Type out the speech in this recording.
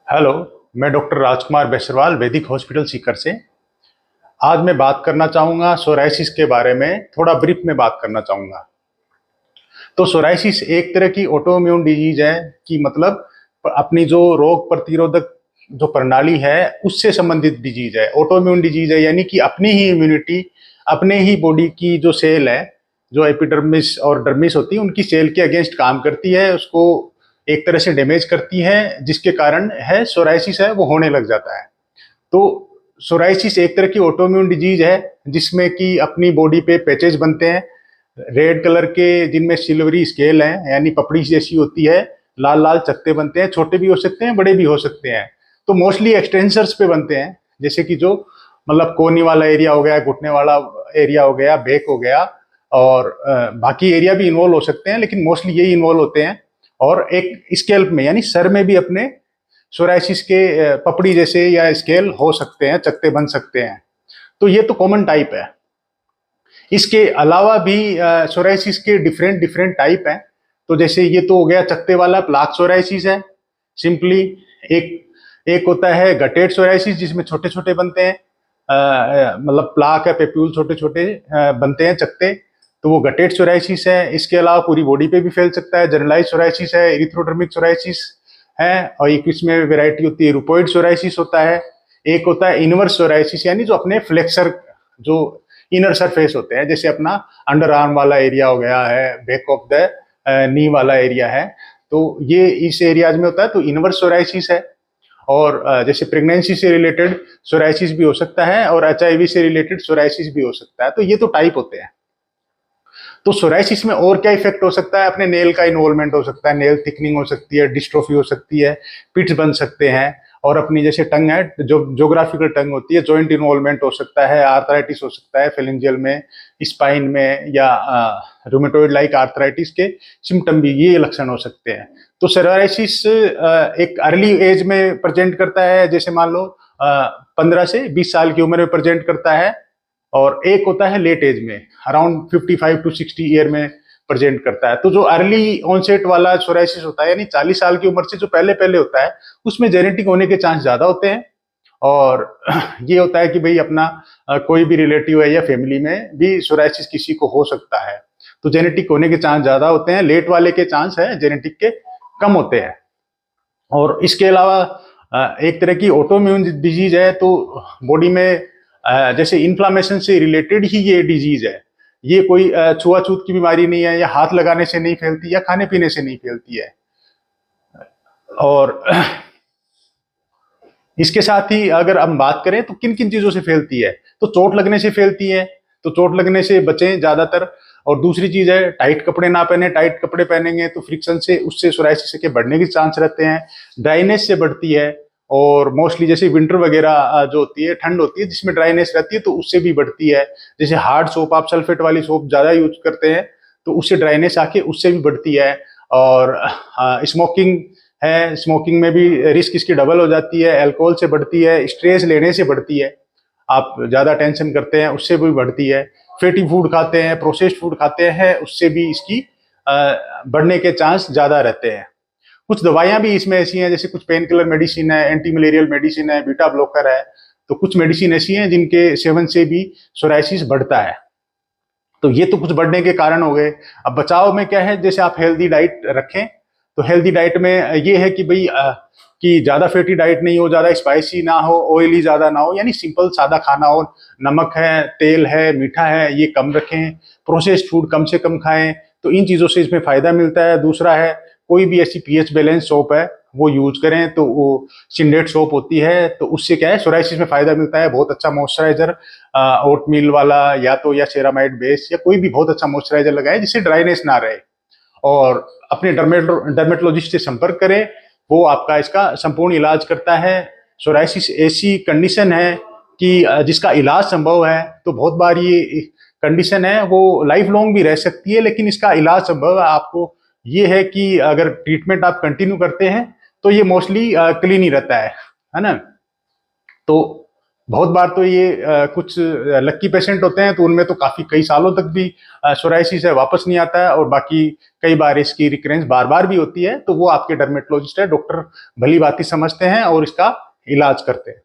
Hello. मैं doctor राजकुमार बेसरवाल वैदिक hospital Sikar से। आज मैं बात करना चाहूँगा सोराइसिस के बारे में, थोड़ा ब्रीफ में बात करना चाहूँगा। तो सोराइसिस एक तरह की ऑटोइम्यून डिजीज है कि मतलब अपनी जो रोग प्रतिरोधक जो प्रणाली है उससे संबंधित डिजीज है। ऑटोइम्यून डिजीज है यानी कि अपनी ही इम्यूनिटी, अपने ही बॉडी की जो सेल है, जो एपिडर्मिस और डर्मिस होती है, उनकी सेल के अगेंस्ट काम करती है, उसको एक तरह से डैमेज करती है, जिसके कारण है सोराइसिस है वो होने लग जाता है। तो सोराइसिस एक तरह की ऑटोइम्यून डिजीज है जिसमें कि अपनी बॉडी पे पैचेज बनते हैं रेड कलर के, जिनमें सिल्वरी स्केल है यानी पपड़ी जैसी होती है। लाल लाल चकत्ते बनते हैं, छोटे भी हो सकते हैं, बड़े भी हो सकते हैं। तो मोस्टली एक्सटेंसर्स पे बनते हैं, जैसे कि जो मतलब कोहनी वाला एरिया हो गया, घुटने वाला एरिया हो गया, बैक हो गया, और बाकी एरिया भी इन्वॉल्व हो सकते हैं, लेकिन मोस्टली यही इन्वॉल्व होते हैं। और एक स्केल्प में यानी सर में भी अपने सोराइसिस के पपड़ी जैसे या स्केल हो सकते हैं, चकत्ते बन सकते हैं। तो ये तो कॉमन टाइप है। इसके अलावा भी सोराइसिस के डिफरेंट डिफरेंट टाइप हैं। तो जैसे ये तो हो गया चकत्ते वाला, प्लाक सोराइसिस है सिंपली। एक एक होता है गटेड सोराइसिस जिसमें छोटे छोटे बनते हैं, मतलब प्लाक है, पेप्यूल छोटे छोटे बनते हैं चकत्ते, तो वो गटेड सोराइसिस है। इसके अलावा पूरी बॉडी पे भी फैल सकता है, जनरलाइज सोराइसिस है, एरिथ्रोडर्मिक सोराइसिस है, और एक इसमें वेराइटी होती है रुपोइड सोराइसिस होता है। एक होता है इनवर्स सोराइसिस यानी जो अपने फ्लेक्सर जो इनर सरफेस होते हैं, जैसे अपना अंडर आर्म वाला एरिया हो गया है, बैक ऑफ द नी वाला एरिया है, तो ये इस एरियाज में होता है, तो इनवर्स सोराइसिस है। और जैसे प्रेगनेंसी से रिलेटेड सोराइसिस भी हो सकता है और एचआईवी से रिलेटेड सोराइसिस भी हो सकता है। तो ये तो टाइप होते हैं। तो सोराइसिस में और क्या इफेक्ट हो सकता है? अपने नेल का इन्वॉल्वमेंट हो सकता है, नेल थिकनिंग हो सकती है, डिस्ट्रोफी हो सकती है, पिट्स बन सकते हैं, और अपनी जैसे टंग है, जो जोग्राफिकल टंग होती है, जॉइंट इन्वॉल्वमेंट हो सकता है, आर्थराइटिस हो सकता है फेलिंजियल में, स्पाइन में, या रूमेटोइड लाइक आर्थराइटिस के सिम्टम भी ये लक्षण हो सकते हैं। तो सोराइसिस एक अर्ली एज में प्रेजेंट करता है, जैसे मान लो 15 से 20 साल की उम्र में प्रेजेंट करता है, और एक होता है लेट एज में, अराउंड 55 to 60 ईयर में प्रेजेंट करता है। तो जो अर्ली ऑनसेट वाला सोराइसिस होता है यानी 40 साल की उम्र से जो पहले पहले होता है, उसमें जेनेटिक होने के चांस ज्यादा होते हैं। और ये होता है कि भाई अपना कोई भी रिलेटिव है या फैमिली में भी सोराइसिस किसी को हो सकता है, तो जेनेटिक होने के चांस ज्यादा होते हैं। लेट वाले के चांस है जेनेटिक के कम होते हैं। और इसके अलावा एक तरह की ऑटोइम्यून डिजीज है, तो बॉडी में जैसे इन्फ्लामेशन से रिलेटेड ही ये डिजीज है। ये कोई छुआछूत की बीमारी नहीं है, या हाथ लगाने से नहीं फैलती, या खाने पीने से नहीं फैलती है। और इसके साथ ही अगर हम बात करें तो किन किन चीजों से फैलती है, तो चोट लगने से फैलती है, तो चोट लगने से बचें ज्यादातर। और दूसरी चीज है टाइट कपड़े ना पहने, टाइट कपड़े पहनेंगे तो फ्रिक्शन से उससे सोराइसिस के बढ़ने के चांस रहते हैं। ड्राइनेस से बढ़ती है, और मोस्टली जैसे विंटर वगैरह जो होती है, ठंड होती है जिसमें ड्राइनेस रहती है, तो उससे भी बढ़ती है। जैसे हार्ड सोप, आप सल्फेट वाली सोप ज्यादा यूज करते हैं तो उससे ड्राइनेस आके उससे भी बढ़ती है। और स्मोकिंग है, स्मोकिंग में भी रिस्क इसकी डबल हो जाती है, अल्कोहल से बढ़ती है, स्ट्रेस लेने से बढ़ती है, आप ज्यादा टेंशन करते हैं उससे भी बढ़ती है, फैटी फूड खाते हैं, प्रोसेस्ड फूड खाते हैं, उससे भी इसकी बढ़ने के चांस ज्यादा रहते हैं। कुछ दवाइयां भी इसमें ऐसी हैं, जैसे कुछ पेन किलर मेडिसिन है, एंटी मलेरियल मेडिसिन है, बीटा ब्लॉकर है, तो कुछ मेडिसिन ऐसी हैं जिनके सेवन से भी सोराइसिस बढ़ता है। तो ये तो कुछ बढ़ने के कारण हो गए। अब बचाव में क्या है, जैसे आप हेल्दी डाइट रखें, तो हेल्दी डाइट में ये है कि भाई कि ज्यादा फैटी डाइट नहीं हो, ज्यादा स्पाइसी ना हो, ऑयली ज्यादा ना हो, यानी सिंपल सादा खाना हो। नमक है, तेल है, मीठा है, ये कम रखें। प्रोसेस्ड फूड कम से कम खाएं, तो इन चीजों से इसमें फायदा मिलता है। दूसरा है कोई भी ऐसी पीएच बैलेंस सोप है वो यूज करें, तो वो सिंडेट सोप होती है, तो उससे क्या है सोराइसिस में फायदा मिलता है। बहुत अच्छा मॉइस्चराइजर ओटमील वाला, या तो या सेरामाइड बेस, या कोई भी बहुत अच्छा मॉइस्चराइजर लगाए जिससे ड्राइनेस ना रहे। और अपने डर्मेटोलॉजिस्ट से संपर्क करें, वो आपका इसका संपूर्ण इलाज करता है। सोराइसिस ऐसी कंडीशन है कि जिसका इलाज संभव है, तो बहुत बार ये कंडीशन है वो लाइफ लॉन्ग भी रह सकती है, लेकिन इसका इलाज संभव है। आपको ये है कि अगर ट्रीटमेंट आप कंटिन्यू करते हैं तो ये मोस्टली क्लीन ही रहता है ना। तो बहुत बार तो ये कुछ लक्की पेशेंट होते हैं, तो उनमें तो काफी कई सालों तक भी सोराइसिस है वापस नहीं आता है, और बाकी कई बार इसकी रिकरेंस बार बार भी होती है, तो वो आपके डर्मेटोलॉजिस्ट है डॉक्टर भली भांति समझते हैं और इसका इलाज करते हैं।